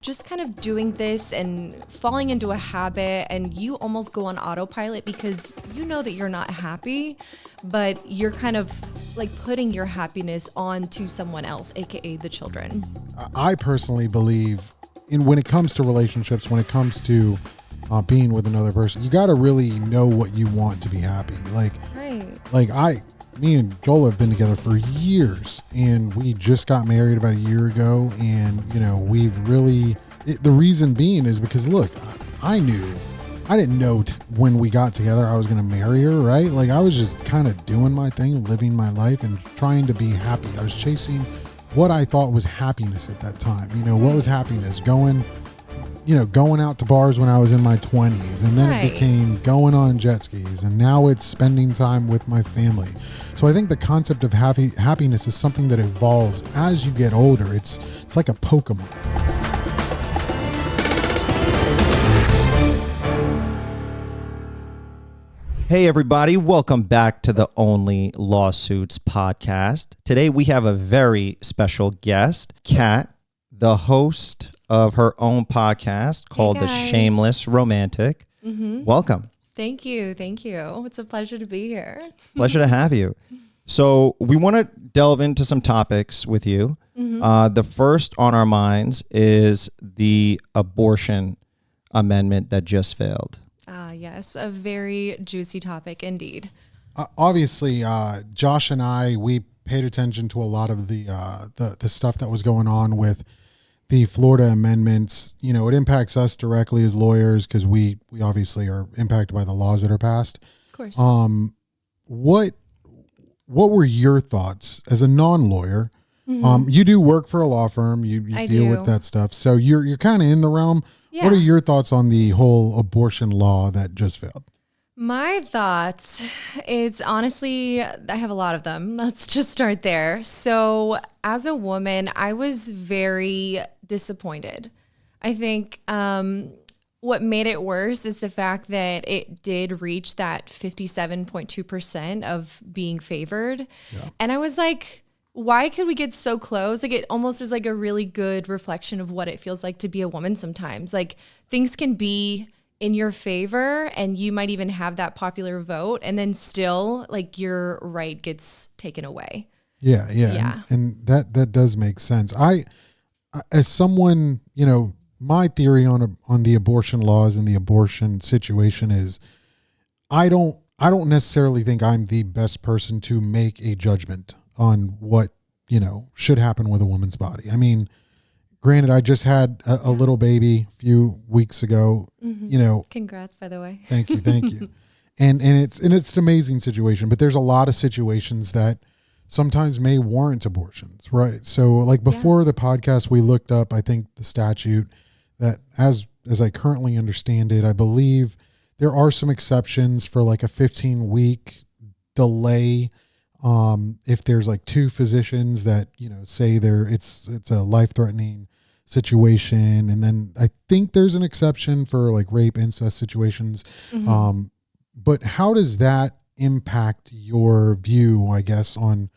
just kind of doing this and falling into a habit, and you almost go on autopilot because you know that you're not happy, but you're kind of like putting your happiness onto someone else, aka the children. I personally believe when it comes to relationships, when it comes to being with another person, you got to really know what you want to be happy. Me and Joel have been together for years, and we just got married about a year ago. And, we've really, the reason being is because, look, I didn't know when we got together I was going to marry her, right? Like, I was just kind of doing my thing, living my life and trying to be happy. I was chasing what I thought was happiness at that time. What was happiness? Going out to bars when I was in my 20s, and then It became going on jet skis, and now it's spending time with my family. So I think the concept of happiness is something that evolves as you get older. It's like a Pokemon. Hey everybody, welcome back to the Only Lawsuits podcast. Today we have a very special guest, Kat, the host of her own podcast called The Shameless Romantic. Mm-hmm. Welcome. Thank you. It's a pleasure to be here. Pleasure to have you. So we want to delve into some topics with you. Mm-hmm. The first on our minds is the abortion amendment that just failed. Yes, a very juicy topic indeed. Obviously, Josh and I, we paid attention to a lot of the stuff that was going on with the Florida amendments. It impacts us directly as lawyers because we obviously are impacted by the laws that are passed. Of course. What were your thoughts as a non-lawyer? Mm-hmm. You do work for a law firm. You deal with that stuff. So you're kind of in the realm. Yeah. What are your thoughts on the whole abortion law that just failed? My thoughts is honestly, I have a lot of them. Let's just start there. So as a woman, I was very disappointed. I think what made it worse is the fact that it did reach that 57.2% of being favored. Yeah. And I was like, why could we get so close? Like, it almost is like a really good reflection of what it feels like to be a woman sometimes. Like, things can be in your favor and you might even have that popular vote, and then still like your right gets taken away. Yeah. And that does make sense. I as someone, my theory on the abortion laws and the abortion situation is I don't necessarily think I'm the best person to make a judgment on what, should happen with a woman's body. I mean, granted, I just had a little baby a few weeks ago. Mm-hmm. Congrats, by the way. Thank you. And it's an amazing situation, but there's a lot of situations that sometimes may warrant abortions, right? So like before the podcast, we looked up, I think, the statute that as I currently understand it, I believe there are some exceptions for like a 15-week delay. If there's like two physicians that, say it's a life-threatening situation. And then I think there's an exception for like rape, incest situations. Mm-hmm. But how does that impact your view, I guess, on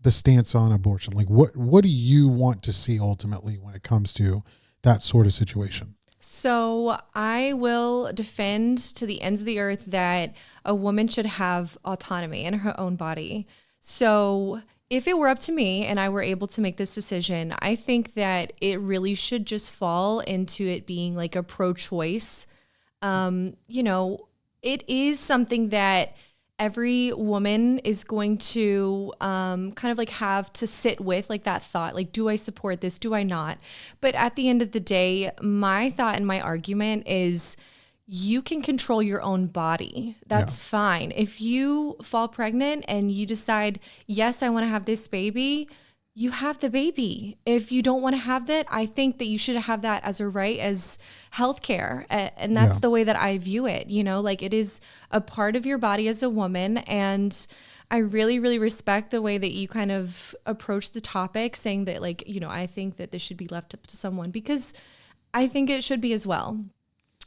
the stance on abortion? Like what do you want to see ultimately when it comes to that sort of situation? So I will defend to the ends of the earth that a woman should have autonomy in her own body. So if it were up to me and I were able to make this decision, I think that it really should just fall into it being like a pro-choice. It is something that every woman is going to kind of like have to sit with, like that thought, like, do I support this? Do I not? But at the end of the day, my thought and my argument is you can control your own body. That's fine. If you fall pregnant and you decide, yes, I want to have this baby, you have the baby. If you don't want to have that, I think that you should have that as a right as healthcare. And that's the way that I view it. Like, it is a part of your body as a woman. And I really, really respect the way that you kind of approach the topic, saying that, like, I think that this should be left up to someone, because I think it should be as well.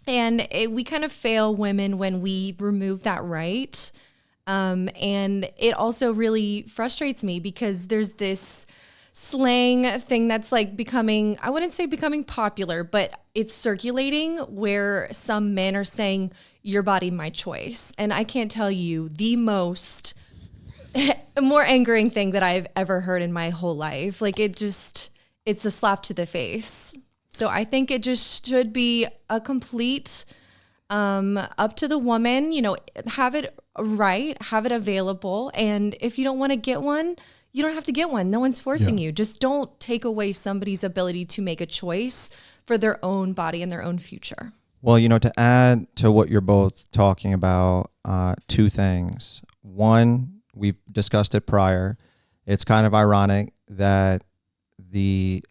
And we kind of fail women when we remove that right. And it also really frustrates me because there's this slang thing that's like becoming, I wouldn't say becoming popular, but it's circulating where some men are saying, your body, my choice. And I can't tell you the most more angering thing that I've ever heard in my whole life. Like it's a slap to the face. So I think it just should be a complete, up to the woman, have it right, have it available. And if you don't want to get one, you don't have to get one. No one's forcing you. Just don't take away somebody's ability to make a choice for their own body and their own future. Well, to add to what you're both talking about, two things. One, we've discussed it prior. It's kind of ironic that the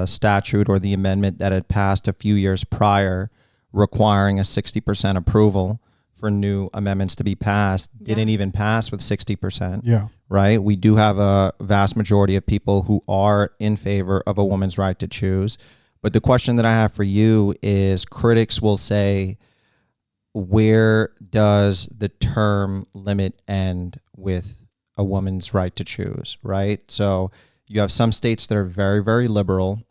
statute or the amendment that had passed a few years prior requiring a 60% approval for new amendments to be passed didn't even pass with 60%. Yeah. Right? We do have a vast majority of people who are in favor of a woman's right to choose. But the question that I have for you is, critics will say, where does the term limit end with a woman's right to choose, right? So you have some states that are very, very liberal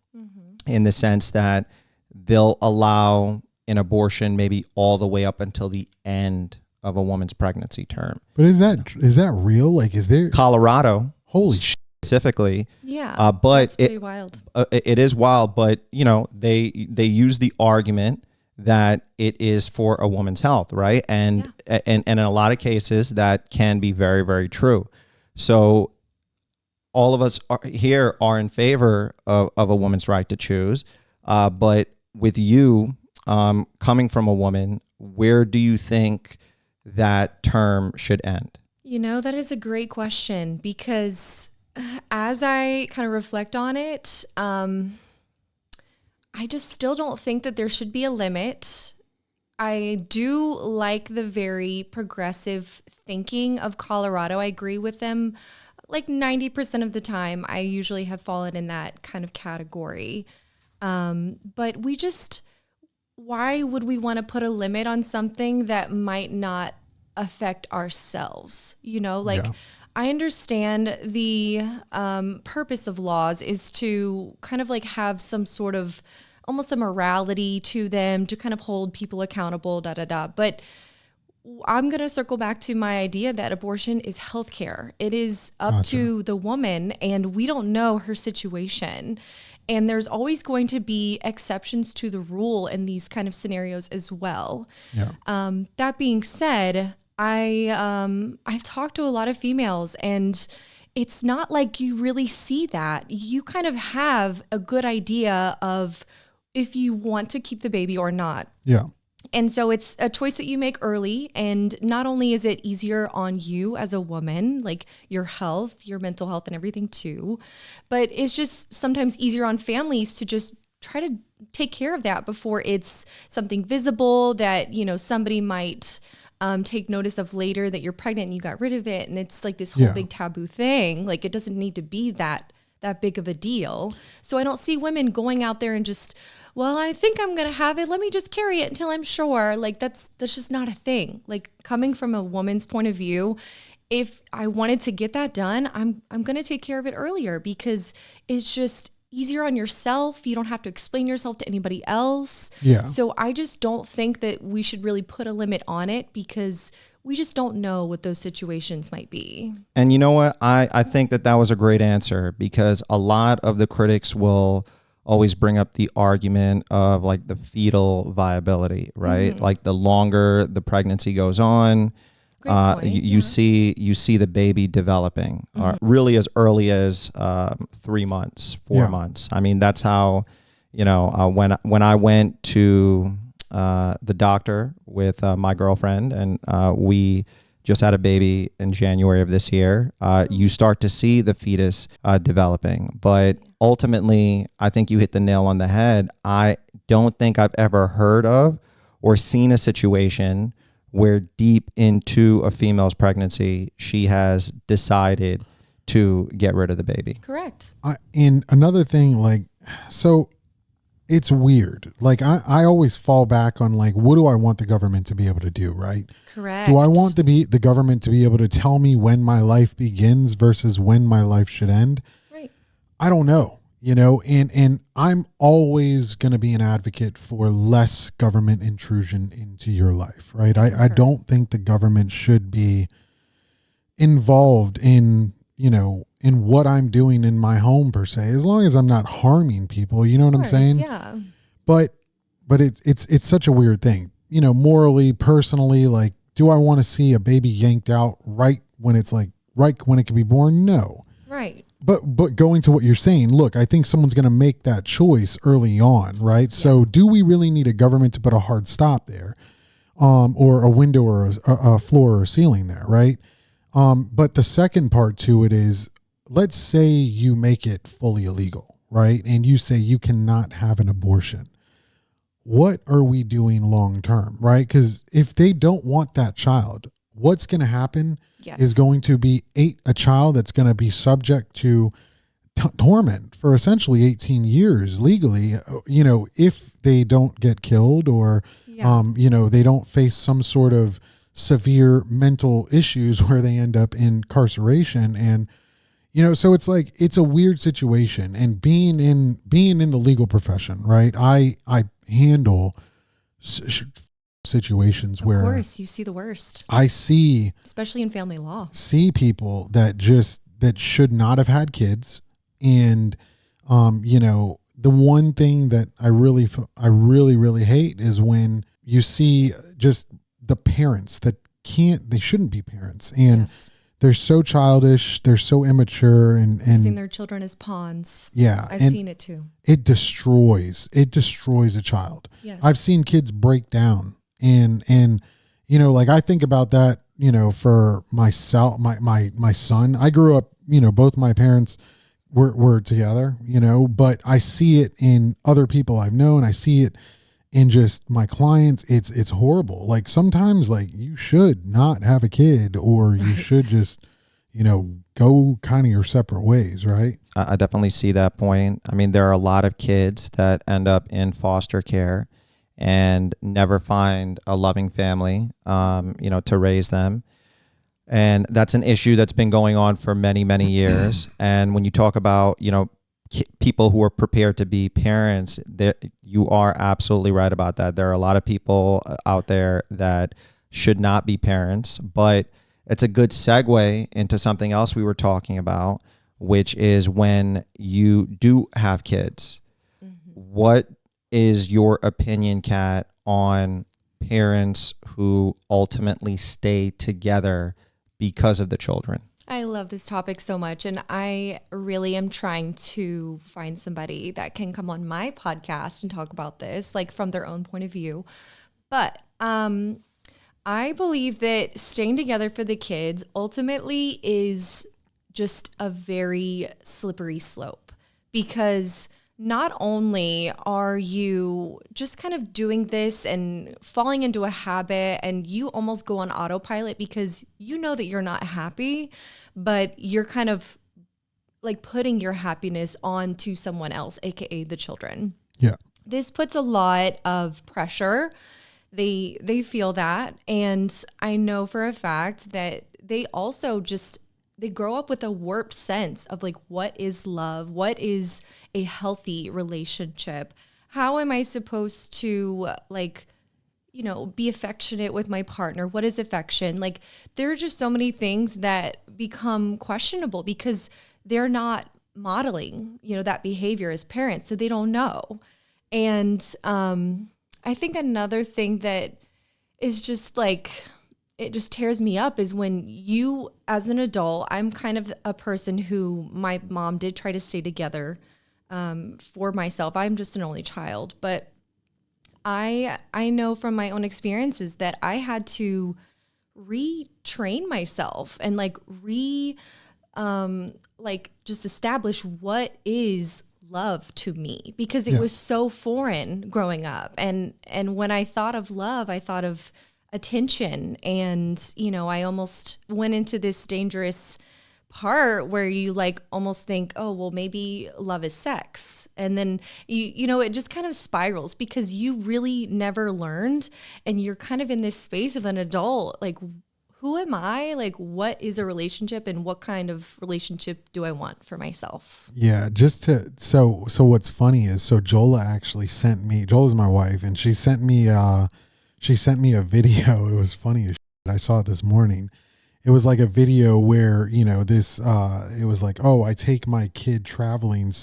in the sense that they'll allow an abortion maybe all the way up until the end of a woman's pregnancy term. But is that real? Like, is there Colorado? Holy shit. Specifically, but it's pretty wild. It is wild, but they use the argument that it is for a woman's health, right? And in a lot of cases that can be very, very true. So all of us here are in favor of a woman's right to choose, but with you coming from a woman, where do you think that term should end? That is a great question, because as I kind of reflect on it, I just still don't think that there should be a limit. I do like the very progressive thinking of Colorado. I agree with them like 90% of the time. I usually have fallen in that kind of category. But why would we want to put a limit on something that might not affect ourselves? I understand the purpose of laws is to kind of like have some sort of almost a morality to them, to kind of hold people accountable, But I'm going to circle back to my idea that abortion is healthcare. It is up to the woman, and we don't know her situation. And there's always going to be exceptions to the rule in these kind of scenarios as well. Yeah. That being said, I've talked to a lot of females, and it's not like you really see that. You kind of have a good idea of if you want to keep the baby or not. Yeah. And so it's a choice that you make early. And not only is it easier on you as a woman, like your health, your mental health and everything too, but it's just sometimes easier on families to just try to take care of that before it's something visible that, somebody might take notice of later that you're pregnant and you got rid of it. And it's like this whole big taboo thing. Like, it doesn't need to be that big of a deal. So I don't see women going out there and just, well, I think I'm going to have it. Let me just carry it until I'm sure. Like, that's just not a thing. Like, coming from a woman's point of view, if I wanted to get that done, I'm going to take care of it earlier, because it's just easier on yourself. You don't have to explain yourself to anybody else. Yeah. So I just don't think that we should really put a limit on it, because we just don't know what those situations might be. And you know what? I think that was a great answer, because a lot of the critics will always bring up the argument of like the fetal viability, right? Mm-hmm. Like the longer the pregnancy goes on, you see the baby developing really as early as 3 months, 4 months. I mean, that's how, when I went to the doctor with my girlfriend, and we just had a baby in January of this year, you start to see the fetus developing. But ultimately, I think you hit the nail on the head. I don't think I've ever heard of or seen a situation where deep into a female's pregnancy, she has decided to get rid of the baby. Correct. And another thing, so it's weird. Like, I always fall back on, like, what do I want the government to be able to do, right? Correct. Do I want the government to be able to tell me when my life begins versus when my life should end? Right. I don't know, and I'm always going to be an advocate for less government intrusion into your life, right? I don't think the government should be involved in, in what I'm doing in my home per se, as long as I'm not harming people, you know what I'm saying? Yeah. But it's such a weird thing, morally, personally, like, do I want to see a baby yanked out right when it can be born? No. Right. But going to what you're saying, look, I think someone's going to make that choice early on, right? Yeah. So do we really need a government to put a hard stop there, or a window or a floor or ceiling there, right? But the second part to it is, let's say you make it fully illegal, right? And you say you cannot have an abortion. What are we doing long term, right? Because if they don't want that child, what's going to happen is going to be a child that's going to be subject to torment for essentially 18 years legally, if they don't get killed or, they don't face some sort of severe mental issues where they end up in incarceration. And, so it's like, it's a weird situation. And being in the legal profession, right? I handle situations where, of course, you see the worst. I see, especially in family law, people that should not have had kids. And, the one thing that I really hate is when you see just the parents that they shouldn't be parents. And they're so childish. They're so immature and using their children as pawns. Yeah. I've seen it too. It destroys a child. Yes. I've seen kids break down and, like I think about that, for myself, my son, I grew up, both my parents were together, but I see it in other people I've known. I see it in just my clients. It's horrible. Like sometimes like you should not have a kid, or you should just, go kind of your separate ways. Right. I definitely see that point. I mean, there are a lot of kids that end up in foster care and never find a loving family, to raise them. And that's an issue that's been going on for many, many years. And when you talk about, people who are prepared to be parents, you are absolutely right about that. There are a lot of people out there that should not be parents, but it's a good segue into something else we were talking about, which is when you do have kids. Mm-hmm. What is your opinion, Kat, on parents who ultimately stay together because of the children? I love this topic so much, and I really am trying to find somebody that can come on my podcast and talk about this, like from their own point of view. But I believe that staying together for the kids ultimately is just a very slippery slope, because not only are you just kind of doing this and falling into a habit, and you almost go on autopilot because you know that you're not happy, but you're kind of like putting your happiness onto someone else, aka the children. Yeah. This puts a lot of pressure. They feel that, and I know for a fact that they also they grow up with a warped sense of like, what is love? What is a healthy relationship? How am I supposed to be affectionate with my partner? What is affection? Like, there are just so many things that become questionable because they're not modeling, that behavior as parents. So they don't know. And I think another thing that is just like, it just tears me up is when you, as an adult, I'm kind of a person who, my mom did try to stay together for myself. I'm just an only child, but I know from my own experiences that I had to retrain myself and just establish what is love to me, because it was so foreign growing up. And when I thought of love, I thought of attention. And, I almost went into this dangerous part where you almost think, oh, well, maybe love is sex. And then, it just kind of spirals because you really never learned. And you're kind of in this space of an adult, who am I? Like, what is a relationship and what kind of relationship do I want for myself? Yeah, so what's funny is, so Jola actually sent me, Jola's my wife, and she sent me a video. It was funny as shit. I saw it this morning. It was like a video where, it was like, oh, I take my kid traveling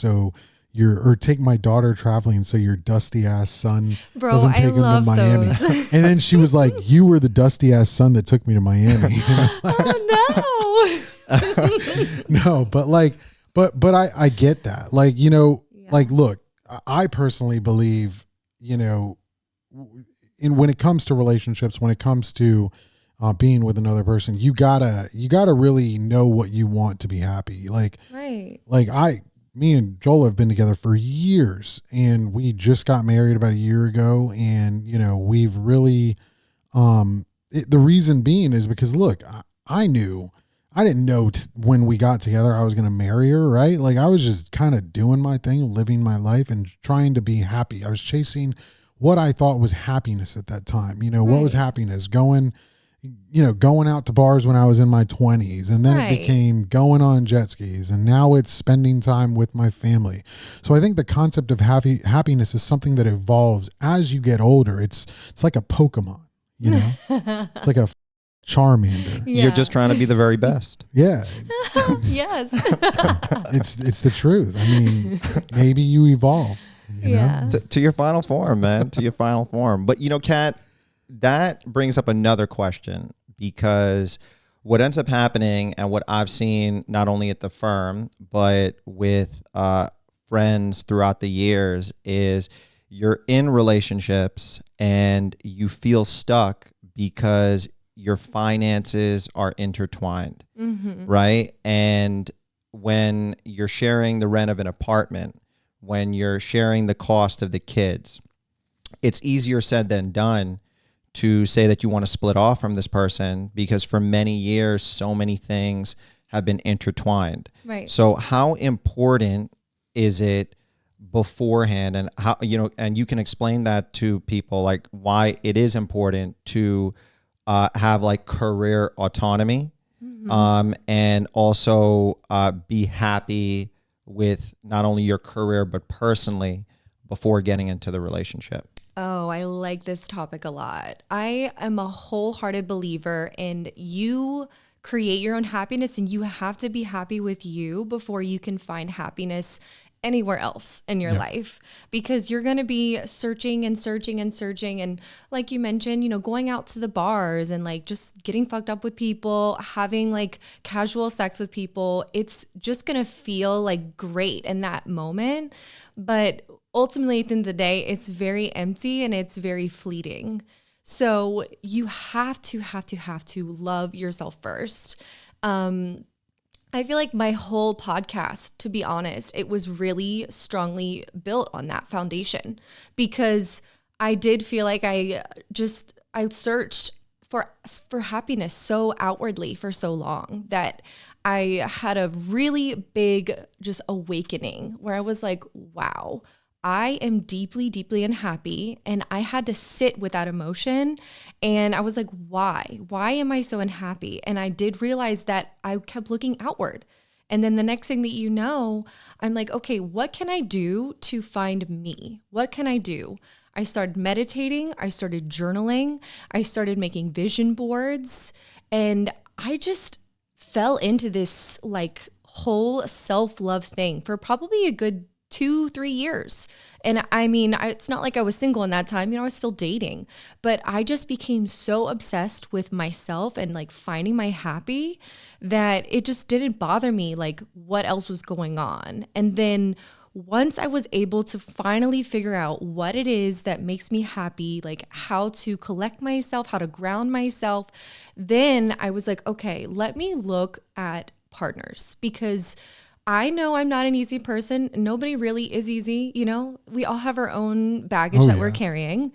or take my daughter traveling so your dusty ass son doesn't take him to Miami. Those. And then she was like, you were the dusty ass son that took me to Miami. Oh no. No, but I get that. Like, like, look, I personally believe, when it comes to relationships, when it comes to being with another person, you gotta really know what you want to be happy. Like, right. Like me and Joel have been together for years, and we just got married about a year ago. And, we've really, the reason being is because, look, I didn't know when we got together I was going to marry her, right? Like, I was just kind of doing my thing, living my life and trying to be happy. I was chasing what I thought was happiness at that time. What was happiness? Going out to bars when I was in my 20s, and then it became going on jet skis, and now it's spending time with my family. So I think the concept of happiness is something that evolves as you get older. It's like a Pokemon, it's like a Charmander. Yeah. You're just trying to be the very best. Yeah. Yes. It's the truth. I mean, maybe you evolve. You know? To your final form, man. To your final form. But Kat, that brings up another question, because what ends up happening, and what I've seen not only at the firm but with friends throughout the years, is you're in relationships and you feel stuck because your finances are intertwined, right? And when you're sharing the rent of an apartment, when you're sharing the cost of the kids, it's easier said than done to say that you want to split off from this person, because for many years, so many things have been intertwined. Right. So how important is it beforehand, and how, and you can explain that to people, like why it is important to have like career autonomy, and also be happy with not only your career, but personally before getting into the relationship. Oh, I like this topic a lot. I am a wholehearted believer in you create your own happiness, and you have to be happy with you before you can find happiness anywhere else in your life, because you're going to be searching and searching and searching. And like you mentioned, going out to the bars and like just getting fucked up with people, having like casual sex with people, it's just going to feel like great in that moment. But ultimately, at the end of the day, it's very empty and it's very fleeting. So you have to love yourself first. I feel like my whole podcast, to be honest, it was really strongly built on that foundation, because I did feel like I searched for happiness so outwardly for so long that I had a really big just awakening where I was like, wow, I am deeply, deeply unhappy. And I had to sit with that emotion. And I was like, why? Why am I so unhappy? And I did realize that I kept looking outward. And then the next thing that you know, I'm like, okay, what can I do to find me? What can I do? I started meditating. I started journaling. I started making vision boards. And I just fell into this like whole self-love thing for probably a good 2-3 years. And I mean, it's not like I was single in that time, I was still dating, but I just became so obsessed with myself and like finding my happy that it just didn't bother me like what else was going on. And then once I was able to finally figure out what it is that makes me happy, like how to collect myself, how to ground myself, then I was like, okay, let me look at partners, because I know I'm not an easy person. Nobody really is easy. We all have our own baggage that we're carrying.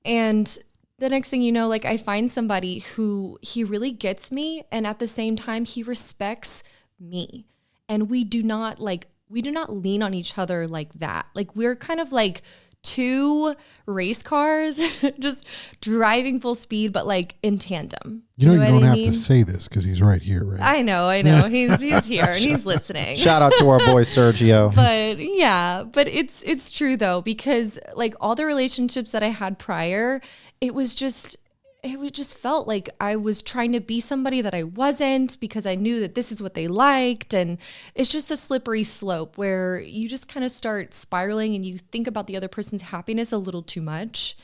And the next thing you know, like I find somebody who he really gets me. And at the same time, he respects me. And we do not lean on each other like that. Like we're kind of like two race cars just driving full speed, but like in tandem. You know, you don't what I have mean? to say this because he's right here, right? I know. He's here and he's listening. Shout out to our boy Sergio. But yeah, but it's true though, because like all the relationships that I had prior, it just felt like I was trying to be somebody that I wasn't, because I knew that this is what they liked. And it's just a slippery slope where you just kind of start spiraling and you think about the other person's happiness a little too much.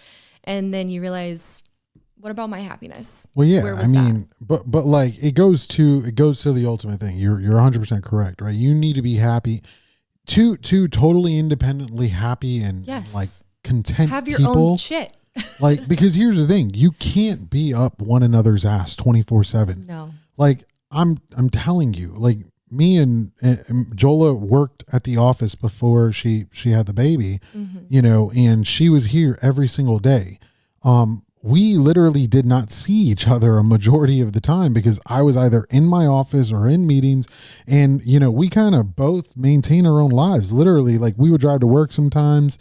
And then you realize, what about my happiness? Well, yeah, I mean, but like it goes to the ultimate thing. You're 100% correct, right? You need to be happy, two totally independently happy and like content have your people. own shit. Like, because here's the thing, you can't be up one another's ass 24/7. No. Like I'm telling you, like me and Jola worked at the office before she had the baby, you know, and she was here every single day. We literally did not see each other a majority of the time because I was either in my office or in meetings. And, you know, we kind of both maintain our own lives. Literally, like we would drive to work sometimes,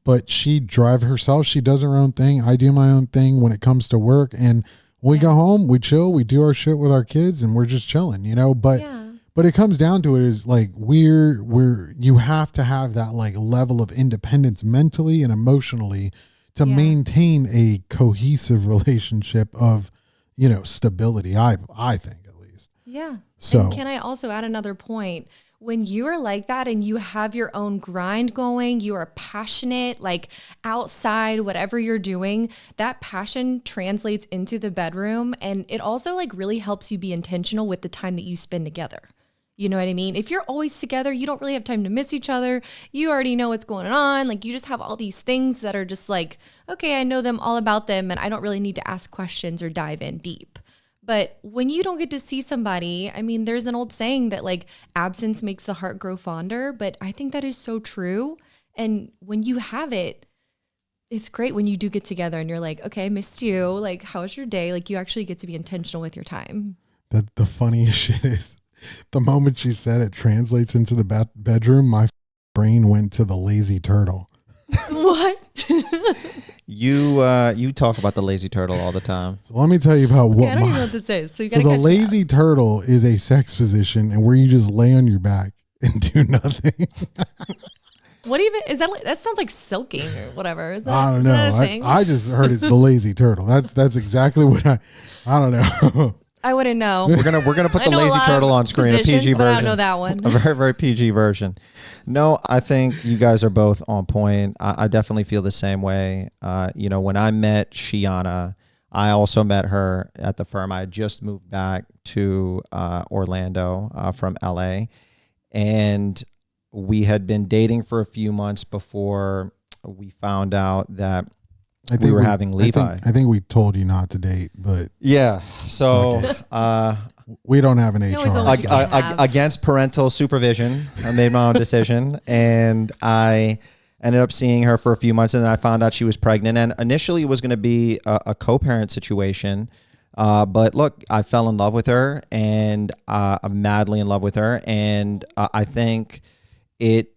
but she'd drive herself. She does her own thing. I do my own thing when it comes to work. And when we go home, we chill, we do our shit with our kids and we're just chilling, you know, but it comes down to it is like you have to have that like level of independence mentally and emotionally to maintain a cohesive relationship of, you know, stability. I think at least. Yeah. So and can I also add another point? When you are like that and you have your own grind going, you are passionate, like outside, whatever you're doing, that passion translates into the bedroom. And it also like really helps you be intentional with the time that you spend together. You know what I mean? If you're always together, you don't really have time to miss each other. You already know what's going on. Like you just have all these things that are just like, okay, I know them all about them and I don't really need to ask questions or dive in deep. But when you don't get to see somebody, I mean, there's an old saying that like absence makes the heart grow fonder, but I think that is so true. And when you have it, it's great when you do get together and you're like, okay, I missed you. Like, how was your day? Like you actually get to be intentional with your time. The funniest shit is the moment she said it translates into the bedroom, my brain went to the lazy turtle. What? You talk about the lazy turtle all the time. So let me tell you about what I don't even know what this is. So you so gotta the lazy turtle is a sex position and where you just lay on your back and do nothing. What even is that? That sounds like silking or whatever. Is that, I don't is know. that a thing? I just heard it's the lazy turtle. That's exactly what I don't know. I wouldn't know. We're gonna put I the know a lazy lot turtle of on screen, a positions, PG but version. I don't know that one. A very, very PG version. No, I think you guys are both on point. I definitely feel the same way. You know, when I met Shiana, I also met her at the firm. I had just moved back to Orlando from LA, and we had been dating for a few months before we found out that we were having Levi. I think we told you not to date, but yeah. So we don't have an always HR. only have. Against parental supervision, I made my own decision, and I ended up seeing her for a few months, and then I found out she was pregnant. And initially, it was going to be a co-parent situation. But look, I fell in love with her, and I'm madly in love with her, and I think it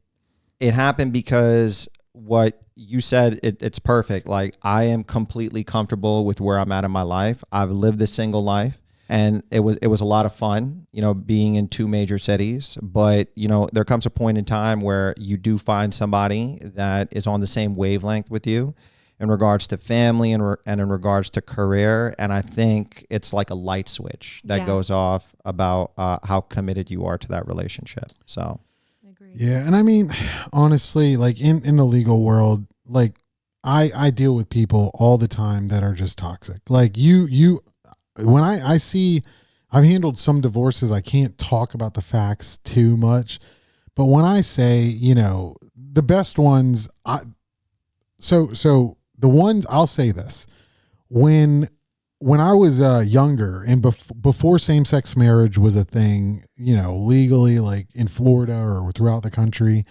happened because what you said, it's perfect. Like I am completely comfortable with where I'm at in my life. I've lived this single life and it was a lot of fun, you know, being in two major cities, but you know, there comes a point in time where you do find somebody that is on the same wavelength with you in regards to family and in regards to career. And I think it's like a light switch that goes off about how committed you are to that relationship. So yeah, and I mean, honestly, like in the legal world, like I deal with people all the time that are just toxic. Like you when I see, I've handled some divorces, I can't talk about the facts too much, but when I say, you know, the best ones, so the ones, I'll say this, when I was younger and before same-sex marriage was a thing, you know, legally, like in Florida or throughout the country,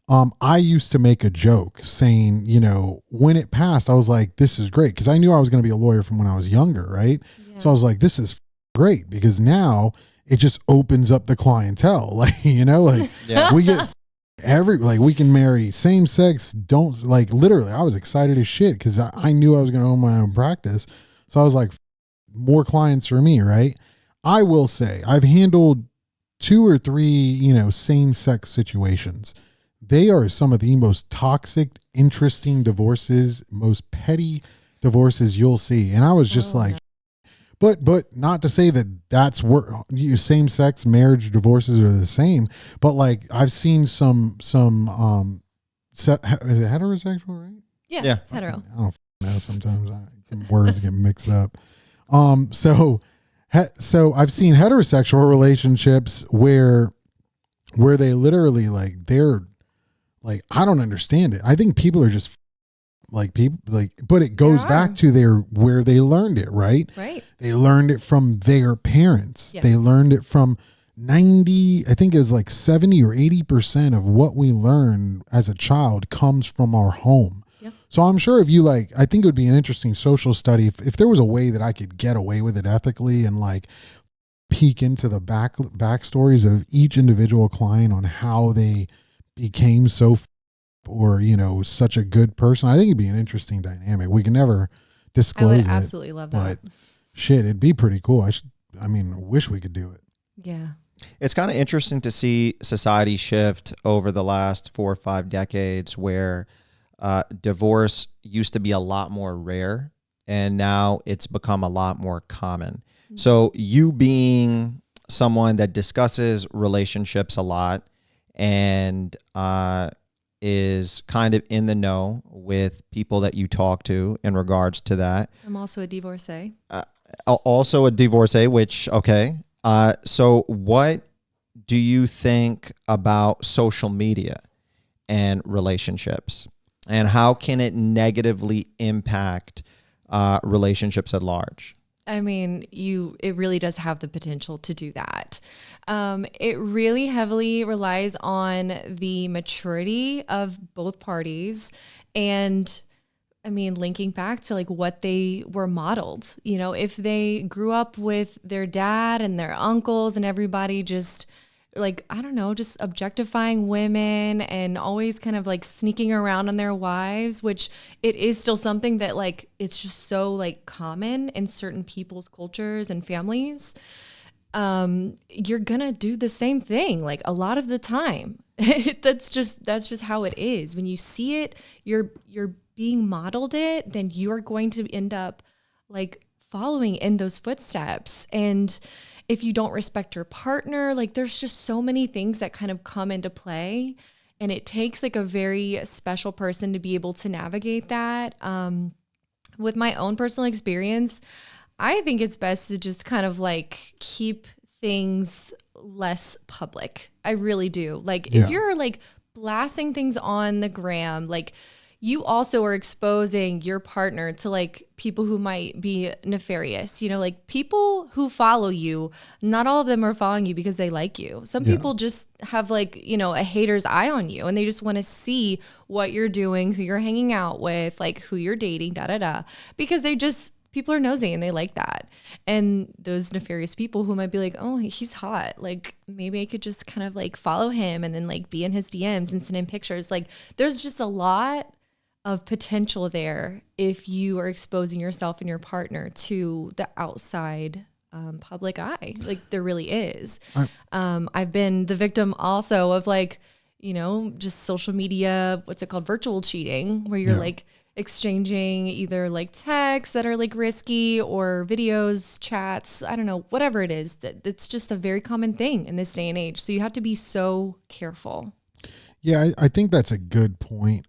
I used to make a joke saying, you know, when it passed, I was like, this is great. Because I knew I was going to be a lawyer from when I was younger, right? Yeah. So I was like, this is great because now it just opens up the clientele. Like, you know, like we get we can marry same sex. Don't like literally. I was excited as shit because I knew I was going to own my own practice. So I was like, more clients for me, right? I will say I've handled 2 or 3, same sex situations. They are some of the most toxic, interesting divorces, most petty divorces you'll see. And I was just like, no. But not to say that that's where same sex marriage divorces are the same, but like I've seen some is it heterosexual, right? Yeah. Hetero. I don't know. Sometimes words get mixed up. So I've seen heterosexual relationships where they literally they're like, I don't understand it. I think people are just people but it goes back to where they learned it, right? Right. They learned it from their parents. Yes. They learned it from 90, I think it was like 70 or 80% of what we learn as a child comes from our home. Yep. So I'm sure if you I think it would be an interesting social study if there was a way that I could get away with it ethically and peek into the backstories of each individual client on how they became so or such a good person. I think it'd be an interesting dynamic. We can never disclose it. I would absolutely love that. But shit, it'd be pretty cool. I wish we could do it. Yeah. It's kind of interesting to see society shift over the last 4 or 5 decades where divorce used to be a lot more rare and now it's become a lot more common. Mm-hmm. So you being someone that discusses relationships a lot and is kind of in the know with people that you talk to in regards to that. I'm also a divorcee. Which, okay. So what do you think about social media and relationships? And how can it negatively impact relationships at large? I mean, it really does have the potential to do that. It really heavily relies on the maturity of both parties and linking back to what they were modeled, if they grew up with their dad and their uncles and everybody just I don't know, just objectifying women and always kind of sneaking around on their wives, which it is still something that it's just so common in certain people's cultures and families. You're gonna do the same thing a lot of the time. That's just how it is. When you see it, you're being modeled it, then you are going to end up following in those footsteps. And if you don't respect your partner, there's just so many things that kind of come into play, and it takes a very special person to be able to navigate that. With my own personal experience, I think it's best to just kind of keep things less public. I really do. If you're blasting things on the gram, you also are exposing your partner to people who might be nefarious, people who follow you. Not all of them are following you because they like you. Some people just have a hater's eye on you and they just want to see what you're doing, who you're hanging out with, who you're dating, because people are nosy and they like that. And those nefarious people who might be oh, he's hot. Maybe I could just kind of follow him and then be in his DMs and send him pictures. There's just a lot of potential there if you are exposing yourself and your partner to the outside public eye. There really is. I've been the victim also of just social media, what's it called? Virtual cheating, where you're exchanging either texts that are risky or videos, chats, I don't know, whatever it is. It's just a very common thing in this day and age. So you have to be so careful. Yeah, I think that's a good point.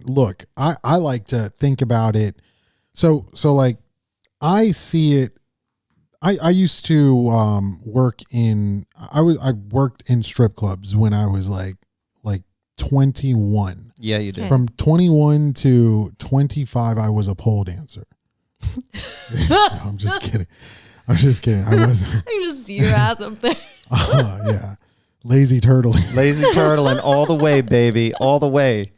Look, I like to think about it. So I see it. I used to work I worked in strip clubs when I was 21. Yeah, you did. Okay. From 21 to 25, I was a pole dancer. No, I'm just kidding. I wasn't. I can just see your ass up there. Yeah. Lazy turtling all the way, baby, all the way.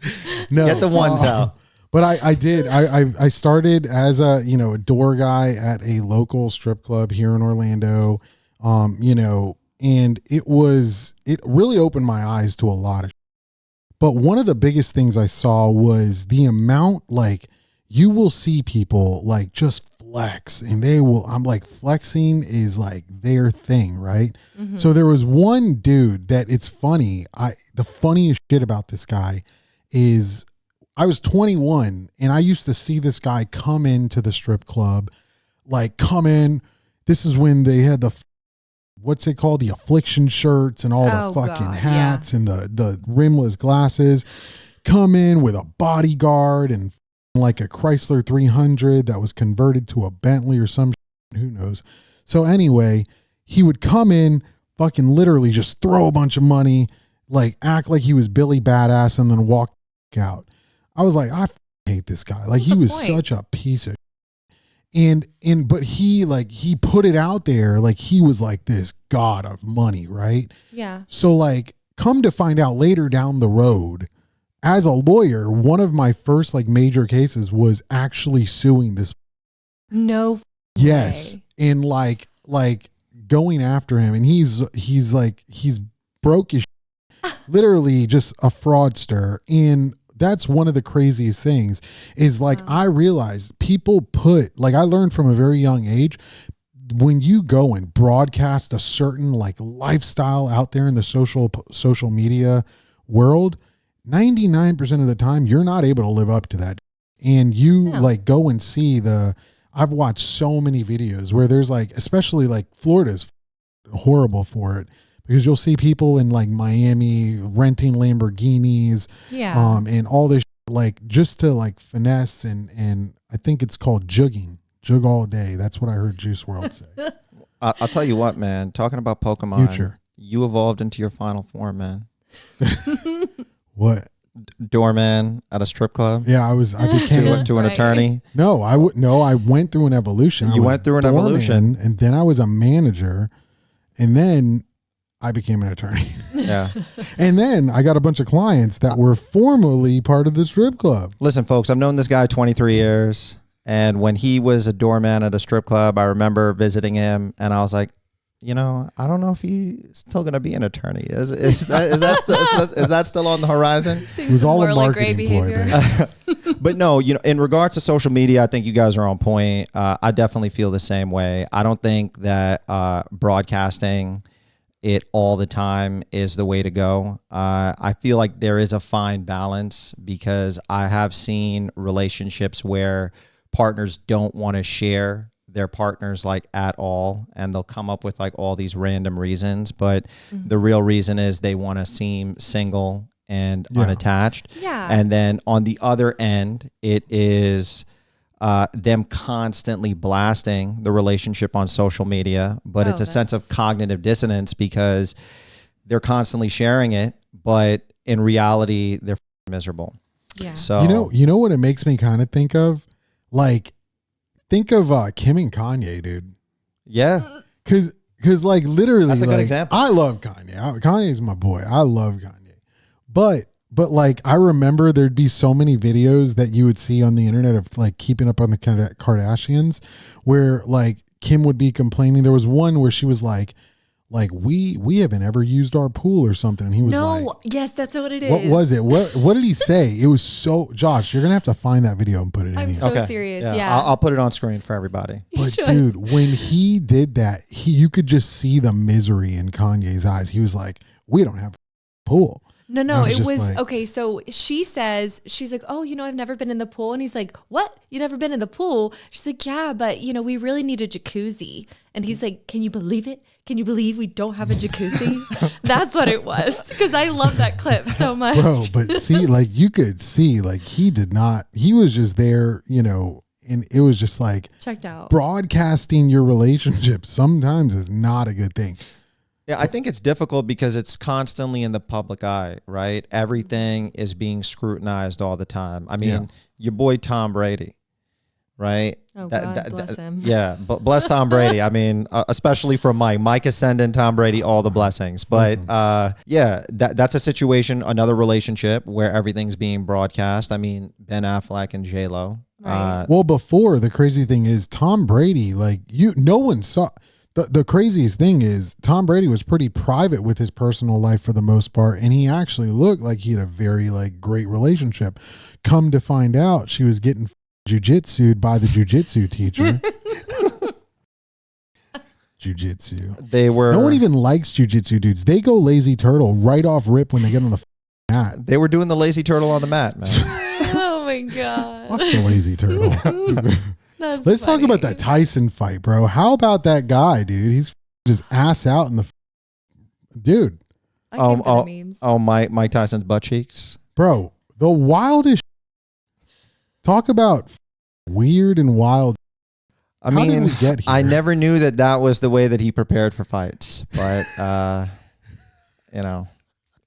No, get the ones out. But I did. I started as a door guy at a local strip club here in Orlando. And it really opened my eyes to a lot of. But one of the biggest things I saw was the amount, like, you will see people like just flex, and I'm like, flexing is like their thing, right? So there was one dude that, it's funny. The funniest shit about this guy is, I was 21 and I used to see this guy come into the strip club, like come in. This is when they had what's it called? The affliction shirts and all the fucking hats and the rimless glasses, come in with a bodyguard and like a Chrysler 300 that was converted to a Bentley or some shit, who knows. So anyway, he would come in, fucking literally just throw a bunch of money, like act like he was Billy Badass, and then walk out. I was like, I hate this guy. Like, he was such a piece of shit. But he put it out there like he was like this god of money, right? Yeah. So like, come to find out later down the road, as a lawyer, one of my first like major cases was actually suing this. No. Yes. Way. And like going after him, and he's broke as shit, literally just a fraudster. And that's one of the craziest things is like, I realized people I learned from a very young age, when you go and broadcast a certain like lifestyle out there in the social media world, 99% of the time you're not able to live up to that. And you like go and see I've watched so many videos where there's like, especially like Florida's horrible for it, because you'll see people in like Miami renting Lamborghinis, and all this like just to like finesse and I think it's called jugging, jug all day. That's what I heard Juice WRLD say. I'll tell you what, man. Talking about Pokemon, Future. You evolved into your final form, man. What? Doorman at a strip club. Yeah, I became to an attorney. No, I went through an evolution. You went through an evolution, and then I was a manager, and then I became an attorney. Yeah. And then I got a bunch of clients that were formerly part of the strip club. Listen, folks, I've known this guy 23 years. And when he was a doorman at a strip club, I remember visiting him and I was like, I don't know if he's still going to be an attorney. Is that still on the horizon? It was all a marketing ploy, baby. But no, in regards to social media, I think you guys are on point. I definitely feel the same way. I don't think that broadcasting it all the time is the way to go. I feel like there is a fine balance, because I have seen relationships where partners don't want to share their partners like at all, and they'll come up with like all these random reasons, but the real reason is they want to seem single and unattached. Yeah. And then on the other end, it is them constantly blasting the relationship on social media, but it's a sense of cognitive dissonance, because they're constantly sharing it, but in reality, they're miserable. Yeah. So you know what it makes me kind of think of? Like, think of Kim and Kanye, dude. Yeah. Cause like literally, that's a good like, example. I love Kanye. Kanye's my boy. I love Kanye. But like, I remember there'd be so many videos that you would see on the internet of like keeping up on the Kardashians, where like Kim would be complaining. There was one where she was like we haven't ever used our pool or something. And he was yes, that's what it is. What was it? What did he say? It was so, Josh, you're going to have to find that video and put it in I'm here. so serious. Yeah. I'll put it on screen for everybody. But dude, when he did that, you could just see the misery in Kanye's eyes. He was like, we don't have a pool. No, it was like, okay. So she's like, oh, I've never been in the pool. And he's like, what? You never been in the pool? She's like, yeah, but we really need a jacuzzi. And he's like, can you believe it? Can you believe we don't have a jacuzzi? That's what it was. Because I love that clip so much. Bro, but see, like you could see, like he was just there, and it was just like checked out. Broadcasting your relationship sometimes is not a good thing. Yeah, I think it's difficult because it's constantly in the public eye, right? Everything is being scrutinized all the time. I mean, your boy Tom Brady, right? Oh, God bless him. Yeah, bless Tom Brady. I mean, especially from Mike. Mike is sending Tom Brady all the blessings. But that's a situation, another relationship where everything's being broadcast. I mean, Ben Affleck and J-Lo. Right. Well, before, the crazy thing is Tom Brady, like no one saw. The craziest thing is Tom Brady was pretty private with his personal life for the most part, and he actually looked like he had a very like great relationship. Come to find out, she was getting jujitsu'd by the jujitsu teacher. Jujitsu. They were. No one even likes jujitsu dudes. They go lazy turtle right off rip when they get on the mat. They were doing the lazy turtle on the mat, man. Oh my God. Fuck the lazy turtle. Let's funny. talk about that Tyson fight, bro. How about that guy, dude? He's just ass out in the dude. I came for the memes. Mike Tyson's butt cheeks. Bro, the wildest talk about weird and wild. I How mean, did we get here? I never knew that was the way that he prepared for fights, but you know,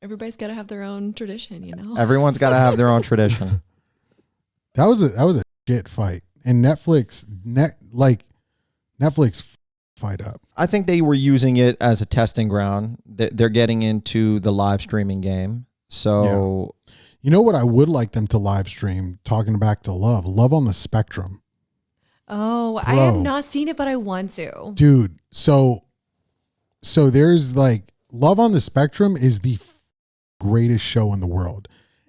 Everybody's got to have their own tradition, you know. everyone's got to have their own tradition. That was a shit fight. And Netflix fight up. I think they were using it as a testing ground. They're getting into the live streaming game. So, You know what I would like them to live stream, talking back to Love on the Spectrum. Oh, Bro. I have not seen it, but I want to. Dude, so there's like Love on the Spectrum is the greatest show in the world.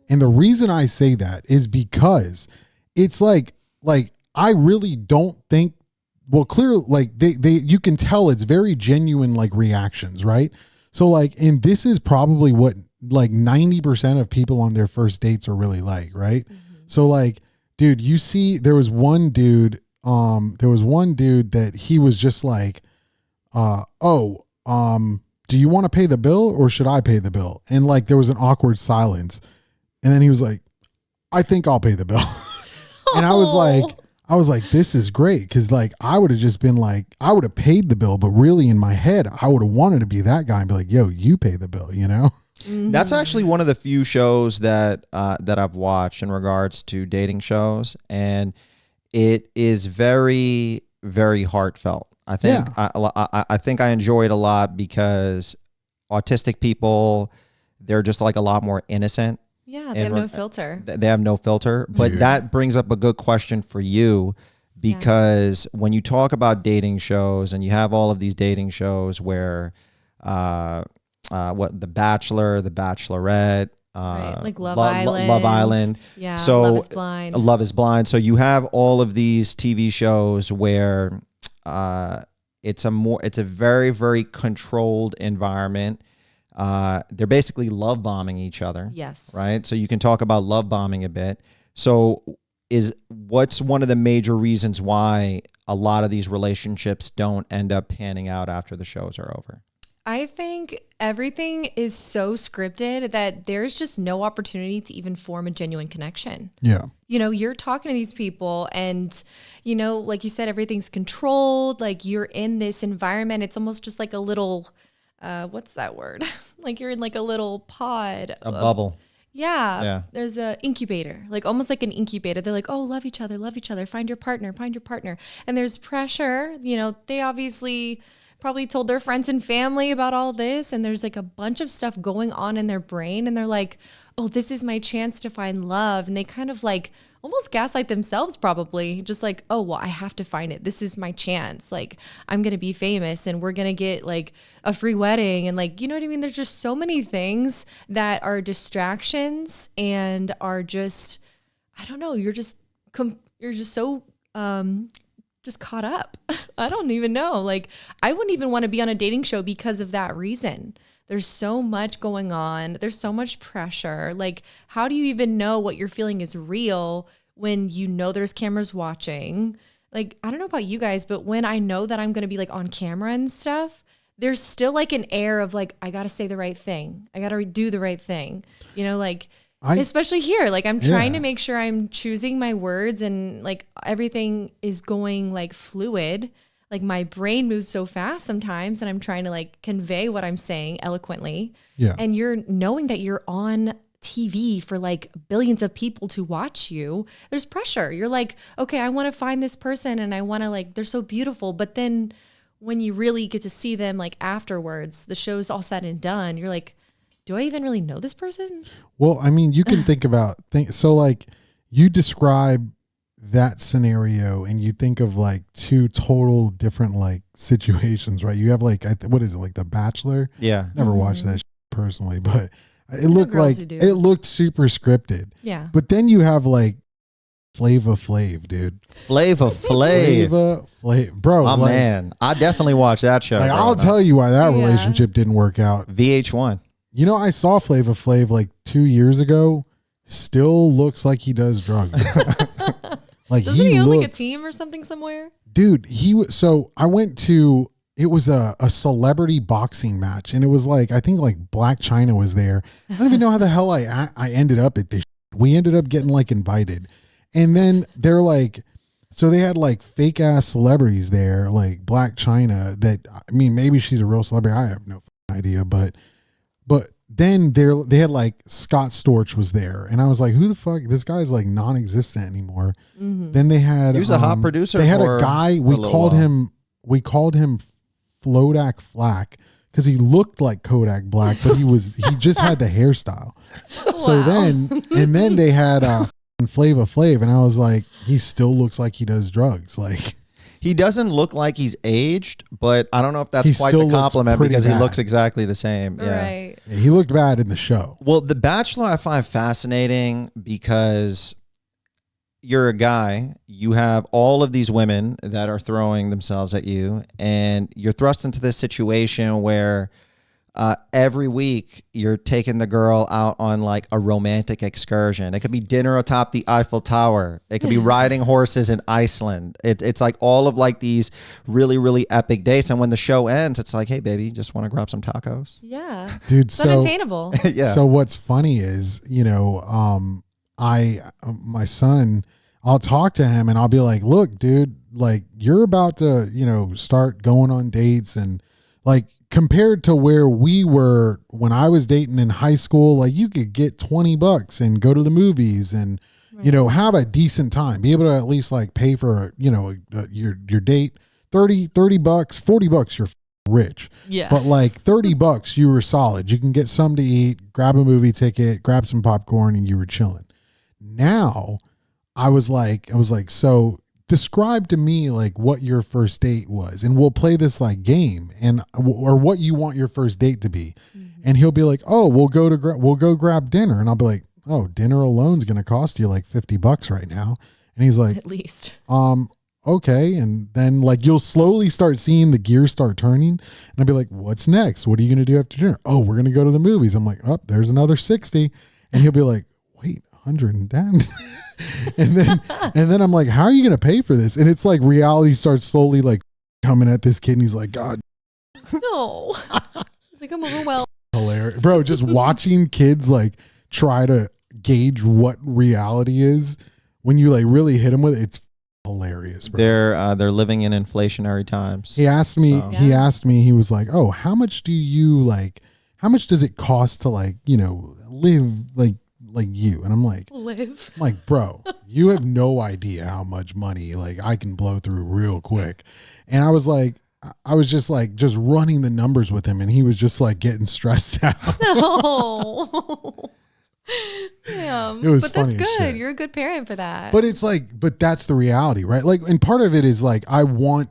And the reason I say that is because it's like I really don't think, well, clearly, like they you can tell it's very genuine, like reactions, right? So like, and this is probably what like 90% of people on their first dates are really like, right? Mm-hmm. So like, dude, you see, there was one dude that he was just like, do you want to pay the bill or should I pay the bill? And like, there was an awkward silence. And then he was like, I think I'll pay the bill. And I was like, this is great. Cause like, I would have just been like, I would have paid the bill, but really in my head, I would have wanted to be that guy and be like, yo, you pay the bill, you know? Mm-hmm. That's actually one of the few shows that I've watched in regards to dating shows. And it is very, very heartfelt. I think, I think I enjoy it a lot because autistic people, they're just like a lot more innocent. Yeah, they have no filter. They have no filter. But that brings up a good question for you because when you talk about dating shows and you have all of these dating shows where The Bachelor, The Bachelorette, right. Like Love Island. Yeah, so Love is Blind. Love is Blind. So you have all of these TV shows where it's a very, very controlled environment. They're basically love bombing each other. Yes. Right. So you can talk about love bombing a bit. So what's one of the major reasons why a lot of these relationships don't end up panning out after the shows are over? I think everything is so scripted that there's just no opportunity to even form a genuine connection. Yeah. You know, you're talking to these people and, you know, like you said, everything's controlled. Like you're in this environment. It's almost just like a little, what's that word? Like you're in like a little pod. A bubble. Yeah. There's a incubator, like almost like an incubator. They're like, oh, love each other, find your partner. And there's pressure. You know, they obviously probably told their friends and family about all this. And there's like a bunch of stuff going on in their brain. And they're like, oh, this is my chance to find love. And they kind of like almost gaslight themselves probably, just like, oh, well, I have to find it. This is my chance. Like, I'm going to be famous and we're going to get like a free wedding. And like, you know what I mean? There's just so many things that are distractions and are just, I don't know, you're just so just caught up. I don't even know. Like, I wouldn't even want to be on a dating show because of that reason. There's so much going on. There's so much pressure. Like, how do you even know what you're feeling is real when you know there's cameras watching? Like, I don't know about you guys, but when I know that I'm going to be like on camera and stuff, there's still like an air of like, I got to say the right thing. I got to do the right thing. You know, like, especially here, like I'm trying to make sure I'm choosing my words and like everything is going like fluid. Like my brain moves so fast sometimes and I'm trying to like convey what I'm saying eloquently. Yeah. And you're knowing that you're on TV for like billions of people to watch you. There's pressure. You're like, okay, I want to find this person and I want to like, they're so beautiful. But then when you really get to see them like afterwards, the show's all said and done, you're like, do I even really know this person? Well, I mean, you can think about so like you describe that scenario and you think of like two total different like situations, right? You have like, what is it, like The Bachelor? Yeah. Never watched that personally, but it know looked girls like, who do. it looked super scripted. Yeah. But then you have like Flava Flav, dude. Flava Flav. Bro. My like, man. I definitely watched that show. Like, I'll tell you why that Yeah. relationship didn't work out. VH1. You know, I saw Flava Flav like 2 years ago. Still looks like he does drugs. Like Doesn't he own like a looked- team or something somewhere? dude, he was, so I went to, it was a celebrity boxing match, and it was like, I think like Black China was there. I don't even know how the hell I ended up at this. We ended up getting like invited, and then they're like, so they had like fake ass celebrities there, like Black China. That, I mean, maybe she's a real celebrity. I have no idea, but then they had like Scott Storch was there, and I was like, who the fuck? This guy's like non-existent anymore. Mm-hmm. Then they had, He was a hot producer. they had for a guy, a little while. we called him Flodak Flack because he looked like Kodak Black, but he just had the hairstyle. So Wow. then they had Flava Flav, and I was like, he still looks like he does drugs. Like, He doesn't look like he's aged, but I don't know if that's He quite still the looks compliment pretty because he bad. looks exactly the same. Yeah. Right. he looked bad in the show. Well, The Bachelor I find fascinating because you're a guy, you have all of these women that are throwing themselves at you, and you're thrust into this situation where every week you're taking the girl out on like a romantic excursion. It could be dinner atop the Eiffel Tower. It could be riding horses in Iceland. It's like all of like these really, really epic dates. And when the show ends, it's like, hey, baby, just want to grab some tacos? Yeah. Dude, It's so unattainable. Yeah. So what's funny is, you know, my son, I'll talk to him and I'll be like, look, dude, like you're about to, you know, start going on dates, and like compared to where we were when I was dating in high school, like you could get $20 and go to the movies and, you know, have a decent time, be able to at least like pay for, you know, your date, $30, $40, you're rich. Yeah. But like $30, you were solid. You can get something to eat, grab a movie ticket, grab some popcorn, and you were chilling. Now I was like, so describe to me like what your first date was, and we'll play this like game, and or what you want your first date to be. And he'll be like, oh, we'll go grab dinner. And I'll be like, oh, dinner alone's going to cost you like $50 right now. And he's like, At least. okay. And then like you'll slowly start seeing the gears start turning, and I'll be like, what's next? What are you going to do after dinner? Oh, we're going to go to the movies. I'm like, oh, there's another 60. And he'll be like, wait, 110. and then I'm like, how are you going to pay for this? And it's like reality starts slowly like coming at this kid, and he's like, God, No. It's like I'm overwhelmed. hilarious. Bro, just watching kids like try to gauge what reality is when you like really hit them with it, it's hilarious, bro. They're living in inflationary times. He asked me, So- he was like, oh, how much does it cost to like, you know, live like you? And I'm like, bro, you have no idea how much money like I can blow through real quick. And I was just running the numbers with him, and he was just like getting stressed out. No. Damn. It was but funny that's as good. shit. You're a good parent for that. But it's like, but that's the reality, right? Like, and part of it is like, I want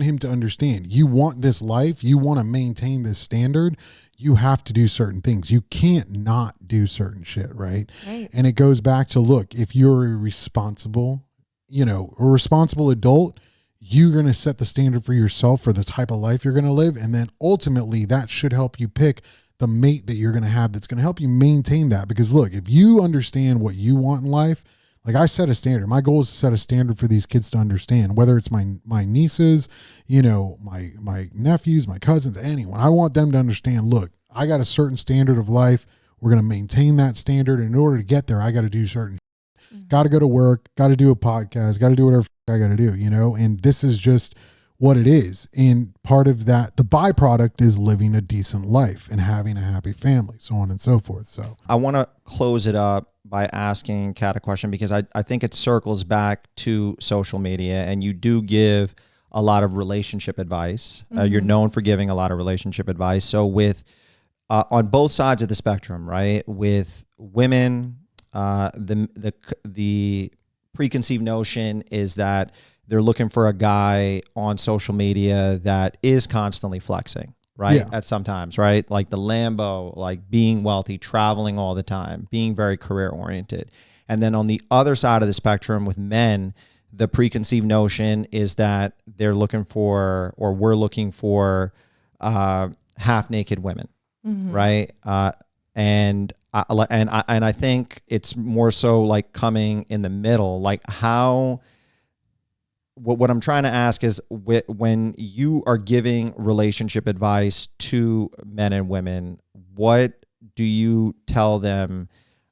him to understand, you want this life, you want to maintain this standard, you have to do certain things. You can't not do certain shit, right? Right. And it goes back to, look, if you're a responsible adult, you're going to set the standard for yourself for the type of life you're going to live. And then ultimately that should help you pick the mate that you're going to have that's going to help you maintain that. Because look, if you understand what you want in life, like I set a standard. My goal is to set a standard for these kids to understand, whether it's my nieces, you know, my nephews, my cousins, anyone. I want them to understand, look, I got a certain standard of life. We're going to maintain that standard. And in order to get there, I got to do certain, got to go to work, got to do a podcast, got to do whatever I got to do, you know, and this is just what it is. And part of that, the byproduct is living a decent life and having a happy family, so on and so forth. So I want to close it up by asking Kat a question, because I think it circles back to social media, and you do give a lot of relationship advice. You're known for giving a lot of relationship advice. So with, on both sides of the spectrum, right? With women, the preconceived notion is that they're looking for a guy on social media that is constantly flexing, right? Yeah. At sometimes, right? Like the Lambo, like being wealthy, traveling all the time, being very career oriented. And then on the other side of the spectrum with men, the preconceived notion is that they're looking for, or we're looking for, half naked women, right? And I think it's more so like coming in the middle, like how. What I'm trying to ask is when you are giving relationship advice to men and women, what do you tell them,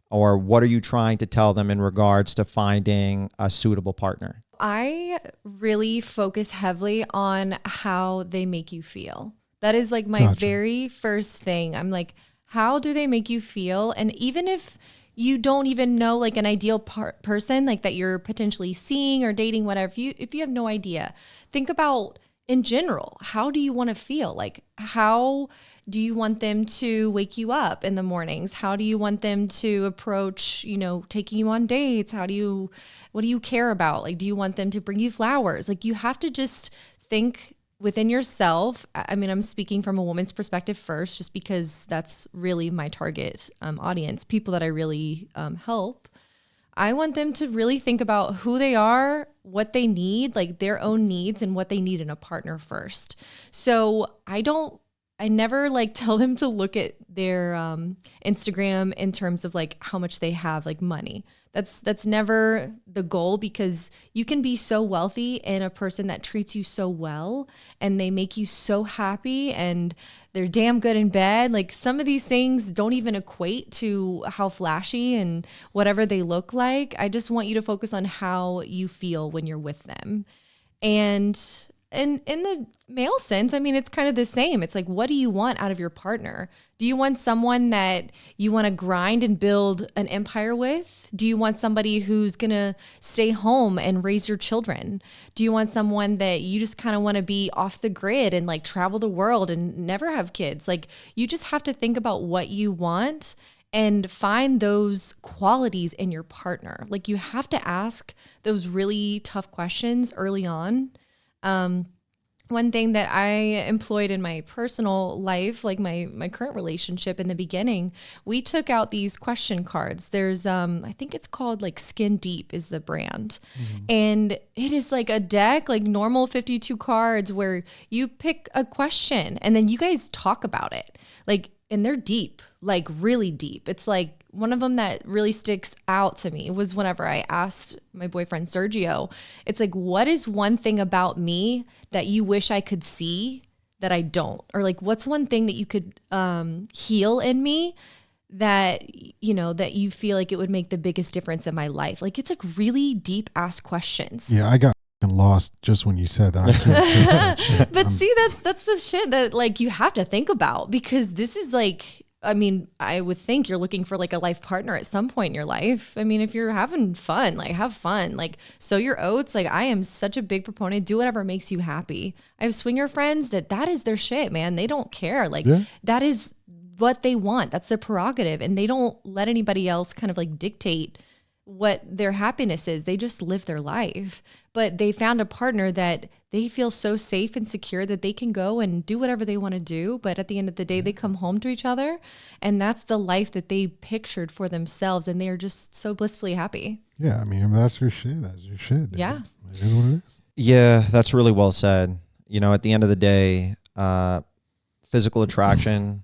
or what are you trying to tell them in regards to finding a suitable partner? I really focus heavily on how they make you feel. That is like my Gotcha. very first thing. I'm like, how do they make you feel? And even if you don't even know like an ideal person like that you're potentially seeing or dating, whatever, if you have no idea, think about in general, how do you want to feel? Like, how do you want them to wake you up in the mornings? How do you want them to approach, taking you on dates? What do you care about? Like, do you want them to bring you flowers? Like, you have to just think within yourself. I mean, I'm speaking from a woman's perspective first, just because that's really my target audience, people that I really help. I want them to really think about who they are, what they need, like their own needs and what they need in a partner first. So I never like tell them to look at their Instagram in terms of like how much they have, like money. That's never the goal, because you can be so wealthy and a person that treats you so well and they make you so happy and they're damn good in bed. Like, some of these things don't even equate to how flashy and whatever they look like. I just want you to focus on how you feel when you're with them. And in the male sense, I mean, it's kind of the same. It's like, what do you want out of your partner? Do you want someone that you want to grind and build an empire with? Do you want somebody who's going to stay home and raise your children? Do you want someone that you just kind of want to be off the grid and like travel the world and never have kids? Like, you just have to think about what you want and find those qualities in your partner. Like, you have to ask those really tough questions early on. One thing that I employed in my personal life, like my current relationship in the beginning, we took out these question cards. There's, I think it's called like Skin Deep is the brand. And it is like a deck, like normal 52 cards where you pick a question and then you guys talk about it. Like, and they're deep, like really deep. It's like one of them that really sticks out to me was whenever I asked my boyfriend Sergio, it's like, what is one thing about me that you wish I could see that I don't? Or like, what's one thing that you could heal in me that, that you feel like it would make the biggest difference in my life? Like, it's like really deep ass questions. Yeah, I got lost just when you said that. I can't chase that shit. But see, that's the shit that like you have to think about, because this is like, I mean, I would think you're looking for like a life partner at some point in your life. I mean, if you're having fun, like have fun, like sow your oats. Like, I am such a big proponent. Do whatever makes you happy. I have swinger friends that is their shit, man. They don't care. Like, that is what they want. That's their prerogative. And they don't let anybody else kind of like dictate what their happiness is. They just live their life. But they found a partner that they feel so safe and secure that they can go and do whatever they want to do. But at the end of the day, they come home to each other, and that's the life that they pictured for themselves. And they are just so blissfully happy. Yeah. I mean, that's your shit. That's your shit. Dude. Yeah. It is what it is. Yeah, that's really well said. At the end of the day, physical attraction,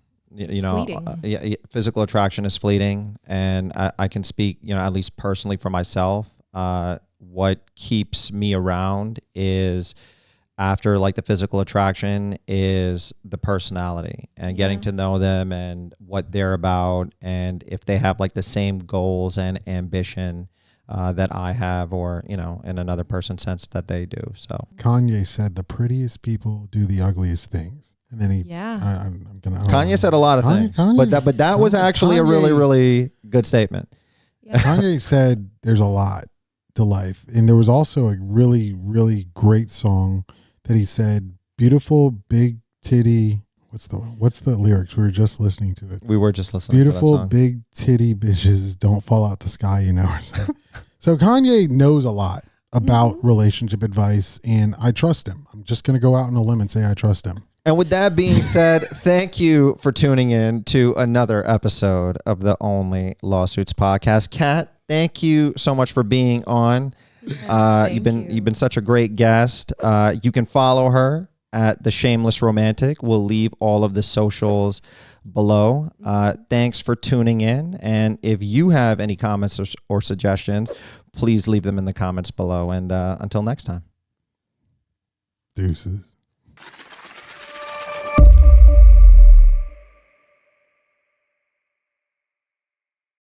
physical attraction is fleeting. And I can speak, at least personally for myself, what keeps me around is, after like the physical attraction, is the personality and getting to know them and what they're about. And if they have like the same goals and ambition that I have, or, in another person's sense that they do. So Kanye said the prettiest people do the ugliest things. And then Kanye said a lot of things, but that was actually a really, really good statement. Yeah. Kanye said there's a lot to life. And there was also a really, really great song that he said, beautiful big titty. What's the lyrics? We were just listening to it. We were just listening beautiful to that song. Big titty bitches don't fall out the sky, or something. So Kanye knows a lot about relationship advice, and I trust him. I'm just going to go out on a limb and say I trust him. And with that being said, thank you for tuning in to another episode of the Only Lawsuits podcast. Kat, thank you so much for being on. You've been such a great guest. You can follow her at The Shameless Romantic. We'll leave all of the socials below. Thanks for tuning in. And if you have any comments or suggestions, please leave them in the comments below. And until next time. Deuces.